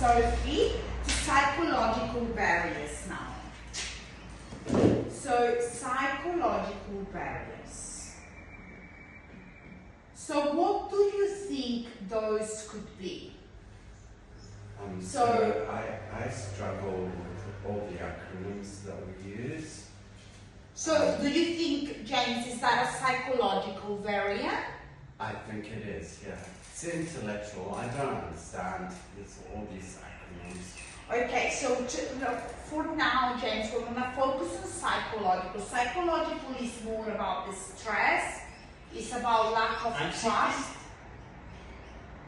Sophie to psychological barriers now. So, psychological barriers. So, what do you think those could be? So I struggle with all the acronyms that we use. So, do you think, James, is that a psychological barrier? I think it is, yeah. It's intellectual. I don't understand all these acronyms. Okay, so for now, James, we're going to focus on psychological. Psychological is more about the stress. It's about lack of trust.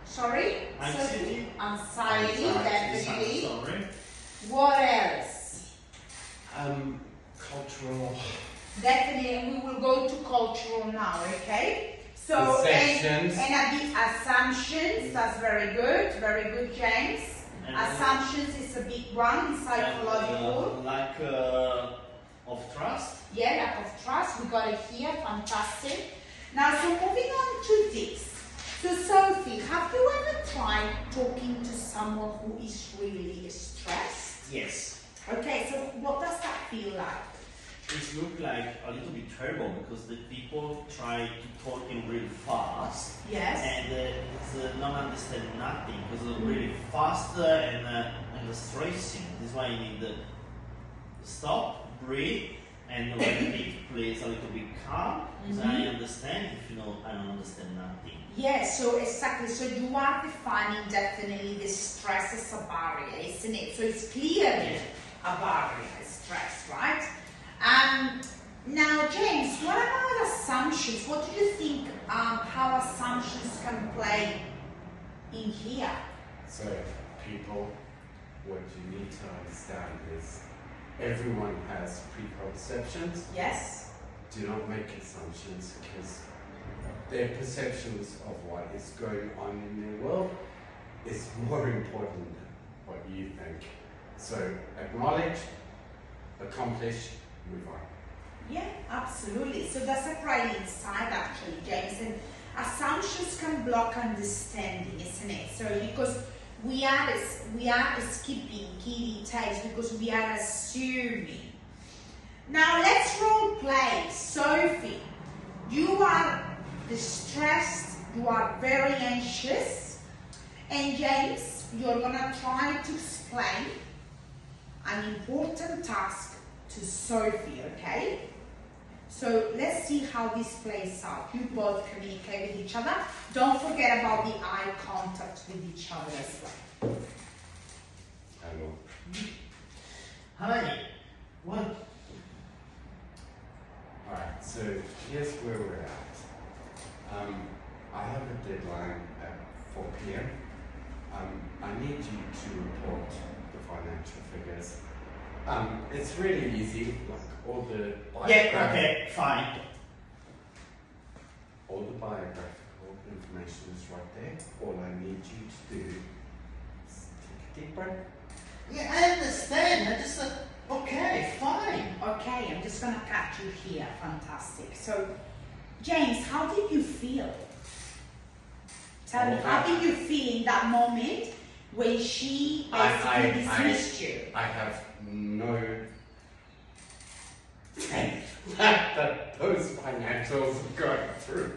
Sorry? Anxiety. Anxiety, definitely. Sorry. What else? Cultural. Definitely, and we will go to cultural now, okay? So, Perceptions. and a bit assumptions, that's very good, James. And Assumptions is a big one, in psychological. Lack of trust. Yeah, lack of trust, we got it here, fantastic. Now, so moving on to this. So, Sophie, have you ever tried talking to someone who is really stressed? Yes. Okay, so what does that feel like? It looks like a little bit terrible because the people try to talk in really fast. Yes. And it's not understand nothing because it's really fast and stressing. This is why you need to stop, breathe, and repeat, please, a little bit calm. So I understand. If you know, I don't understand nothing. Yes, so exactly. So you are defining definitely the stress as a barrier, isn't it? So it's clearly a barrier, stress, right? Now, James, what about assumptions? What do you think how assumptions can play in here? So, people, what you need to understand is everyone has preconceptions. Yes. Do not make assumptions because their perceptions of what is going on in their world is more important than what you think. So, acknowledge, accomplish, move on. Yeah, absolutely. So that's a great insight actually, James. And assumptions can block understanding, isn't it? So because we are skipping key details because we are assuming. Now let's role play. Sophie, you are distressed, you are very anxious, and James, you're gonna try to explain an important task to Sophie, okay? So let's see how this plays out. You both communicate with each other. Don't forget about the eye contact with each other as well. Hello. Hi. What? Alright, so here's where we're at. I have a deadline at 4 p.m. I need you to report the financial figures. It's really easy, like all the Okay, fine. all the biographical information is right there. All I need you to do is take a deep breath. Yeah, I understand. I just okay, fine. Okay, I'm just gonna catch you here. Fantastic. So, James, how did you feel? Tell me, how did you feel in that moment when she basically dismissed you? I have no faith that those financials are going through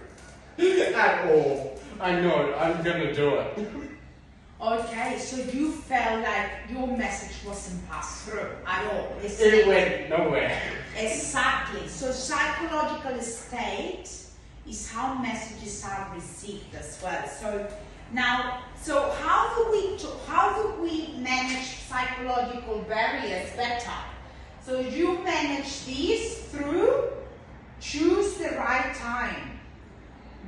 at all. I know I'm gonna do it. Okay, so you felt like your message wasn't passed through at all. It went nowhere. Exactly. So psychological state is how messages are received as well. So now, so how do we manage psychological barriers better? So you manage these through choose the right time.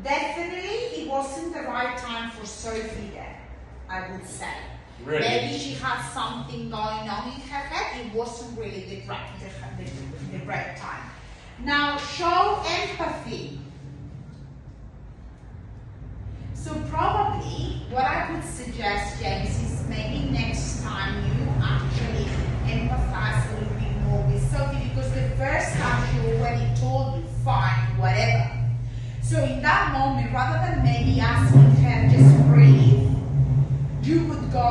Definitely, it wasn't the right time for Sophie then, I would say. Really? Maybe she had something going on in her head. It wasn't really the right time. Now, show empathy. So probably what I would suggest, James, is maybe next time you actually empathize a little bit more with Sophie, because the first time she already told you, fine, whatever. So in that moment, rather than maybe asking her just breathe, you would go,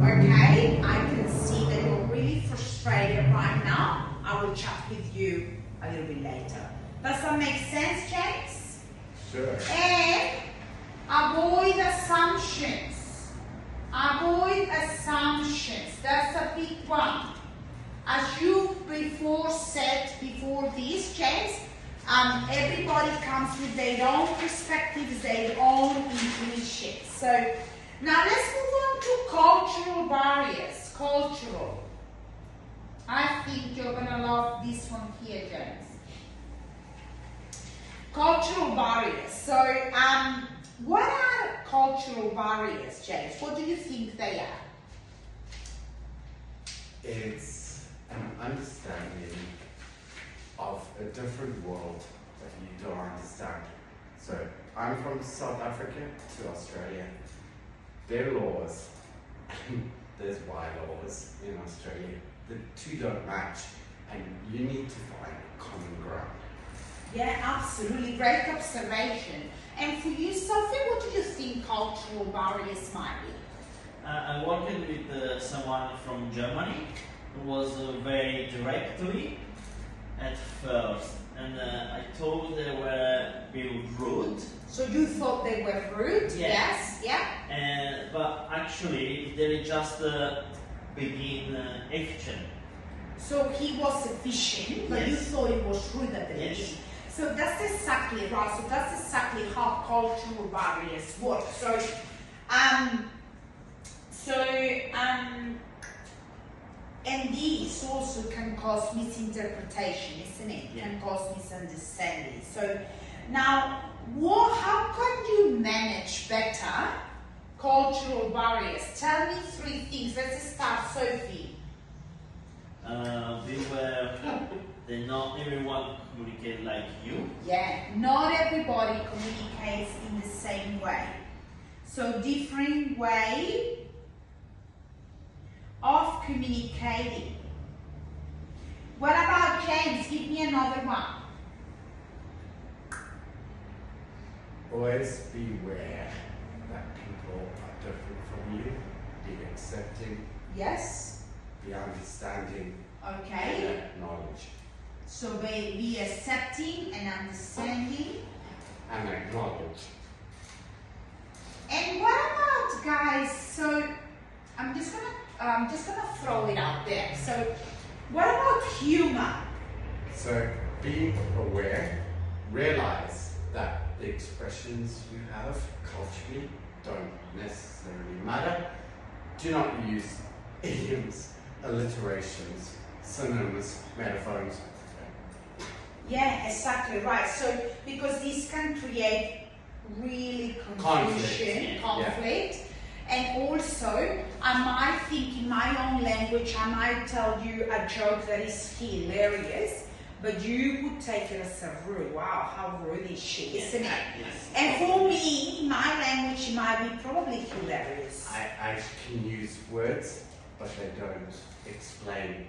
Okay, I can see that you're really frustrated right now. I will chat with you a little bit later. Does that make sense, James? Sure. And avoid assumptions. Avoid assumptions. That's a big one. As you said before this, James, everybody comes with their own perspectives, their own intuition. So now let's move on to cultural barriers. Cultural. I think you're going to love this one here, James. Cultural barriers. So what are cultural barriers, James? What do you think they are? It's an understanding of a different world that you don't understand. So I'm from South Africa to Australia. Their laws, there's Y laws in Australia. The two don't match, and you need to find common ground. Yeah, absolutely. Great observation. And for you, Sophie, what do you think cultural barriers might be? I worked with someone from Germany who was very directly at first, and I thought they were being rude. So you thought they were rude? Yes. Yeah. But actually, they just begin action. So he was efficient, but you Yes. thought it was rude at the Yes. beginning. So that's exactly right. So that's exactly how cultural barriers work. And these also can cause misinterpretation, isn't it? Yeah. Can cause misunderstanding. So now, how can you manage better cultural barriers? Tell me 3 things. Let's start, Sophie. That not everyone communicate like you. Yeah, not everybody communicates in the same way. So different way of communicating. What about James? Give me another one. Always beware that people are different from you. Be accepting, Yes. be understanding, Okay. and acknowledge. So be accepting and understanding. And acknowledge. And what about, guys? So I'm just gonna throw it out there. So what about humor? So be aware, realize that the expressions you have culturally don't necessarily matter. Do not use idioms, alliterations, synonyms, metaphones. Yeah, exactly right. So because this can create really confusion, conflict. And also, I might think in my own language, I might tell you a joke that is hilarious, but you would take it as a rude. Wow, how rude is she, isn't it? Yes. And for me, in my language, it might be probably hilarious. I can use words, but they don't explain.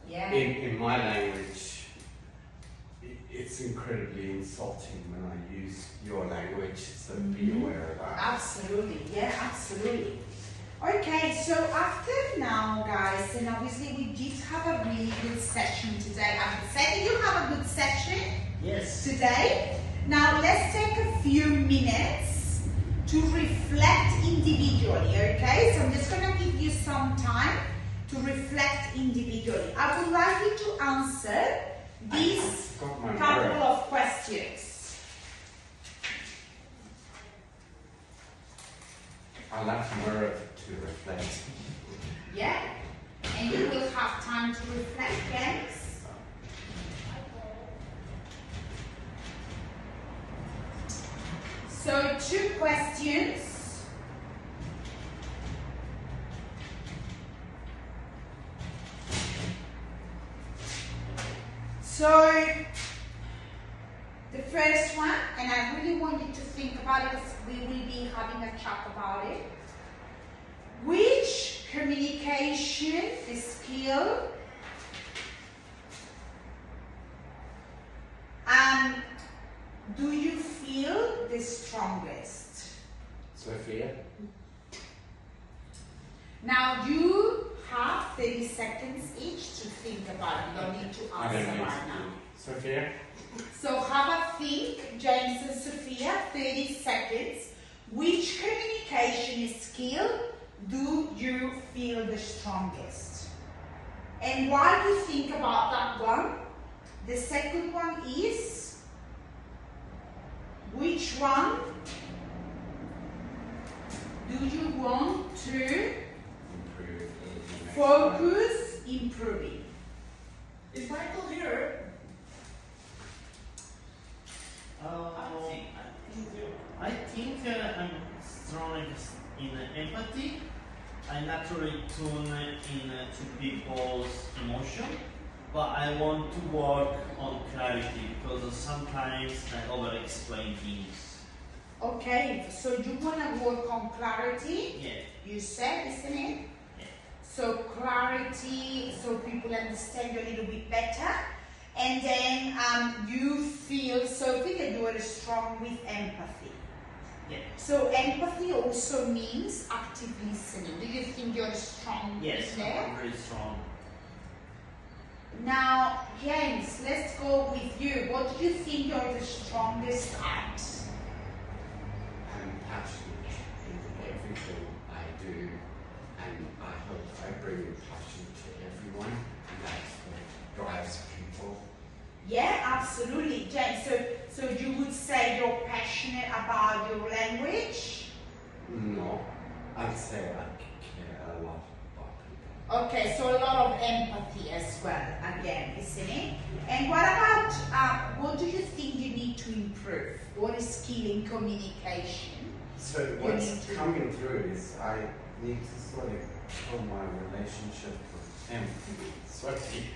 Yeah. In my language, it's incredibly insulting when I use your language, so be aware of that. Absolutely, yeah, absolutely. Okay, so after now, guys, and obviously we did have a really good session today. I would say that you have a good session Yes. today. Now let's take a few minutes to reflect individually, okay? So I'm just gonna give you some time to reflect individually. I would like you to answer these Got my couple mirror. of questions. I'll have to mirror to reflect. Yeah? And you will have time to reflect, James. So 2 questions. So the first one, and I really want you to think about it because we will be having a chat about it. Which communication skill do you feel the strongest? Sophia? Now you have 30 seconds each to think about it. You don't need to I answer don't need right to. now. Sophia? So have a think, James and Sophia, 30 seconds. Which communication skill do you feel the strongest? And while you think about that one, the second one is, which one do you want to Improve. focus improving? Is Michael here? I think I'm strong in empathy. I naturally tune into people's emotion, but I want to work on clarity because sometimes I over-explain things. Okay, so you want to work on clarity, Yeah. you said, isn't it? Yeah. So clarity, so people understand you a little bit better. And then you feel, Sophie, that you are strong with empathy. Yeah. So empathy also means active listening. Do you think you're strong Yes, there? I'm very strong. Now, James, let's go with you. What do you think you're the strongest at? I'm passionate in everything I do, and I hope I bring passion to everyone, and that's what drives people. Yeah, absolutely, James. So you would say you're passionate about your language? No, I'd say I care a lot about people. Okay, so a lot of empathy as well, again, isn't it? And what about, what do you think you need to improve? What is skill in communication? So need what's to- coming through is I need to sort of show my relationship with him. Sweaty.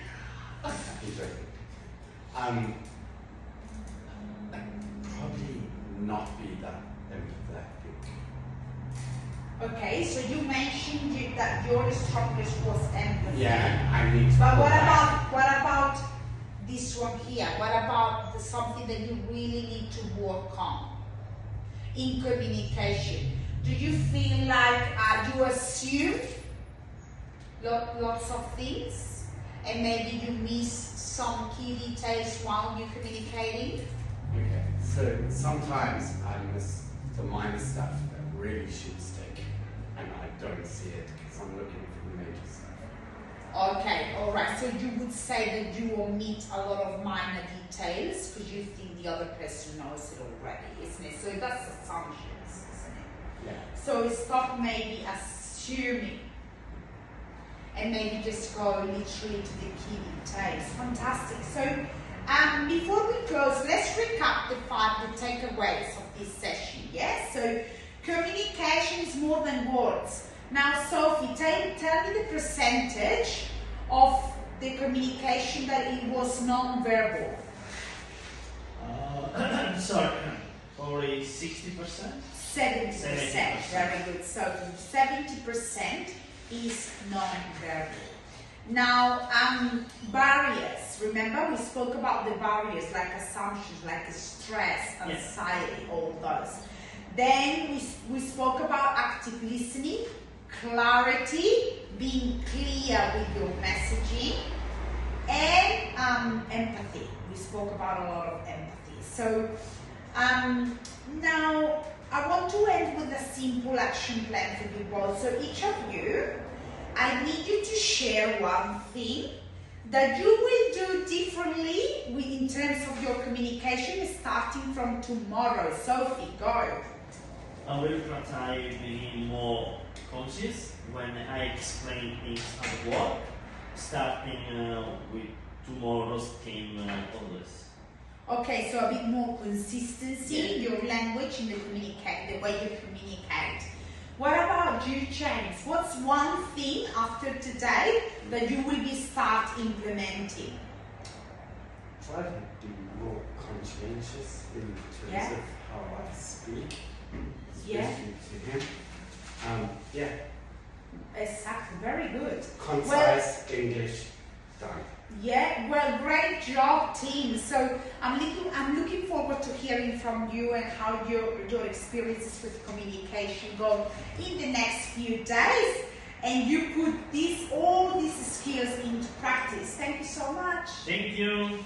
Probably not be that empathetic. Okay, so you mentioned that your strongest was empathy. Yeah, I need to. But go what back. about this one here? What about something that you really need to work on in communication? Do you feel like you assume lots of things and maybe you miss some key details while you're communicating? Okay, so sometimes I miss the minor stuff that really should stick, and I don't see it because I'm looking for the major stuff. Okay, all right. So you would say that you omit a lot of minor details because you think the other person knows it already, isn't it? So that's assumptions, isn't it? Yeah. So stop maybe assuming and maybe just go literally to the key details. Fantastic. So before we close, let's recap the takeaways of this session. Yes. So communication is more than words. Now, Sophie, tell me the percentage of the communication that it was non-verbal. Sorry, probably 60%. 70%. 70%. Very good. So 70% is non-verbal. Now, barriers. Remember, we spoke about the barriers like assumptions, like stress, anxiety, all those. Then we spoke about active listening, clarity, being clear with your messaging, and empathy. We spoke about a lot of empathy. So now I want to end with a simple action plan for you both. So each of you, I need you to share one thing that you will do differently in terms of your communication starting from tomorrow. Sophie, go. I will try being more conscious when I explain things at work, starting with tomorrow's team always. Okay, so a bit more consistency in your language, in the way you communicate. What about you, James? What's one thing after today that you will start implementing? Try to be more conscientious in terms Yeah. of how I speak, Yeah. especially to him. Yeah, Exactly, very good. concise English, done. Yeah, well, great job, team. So I'm looking forward to hearing from you and how your experiences with communication go in the next few days. and you put all these skills into practice. Thank you so much. Thank you.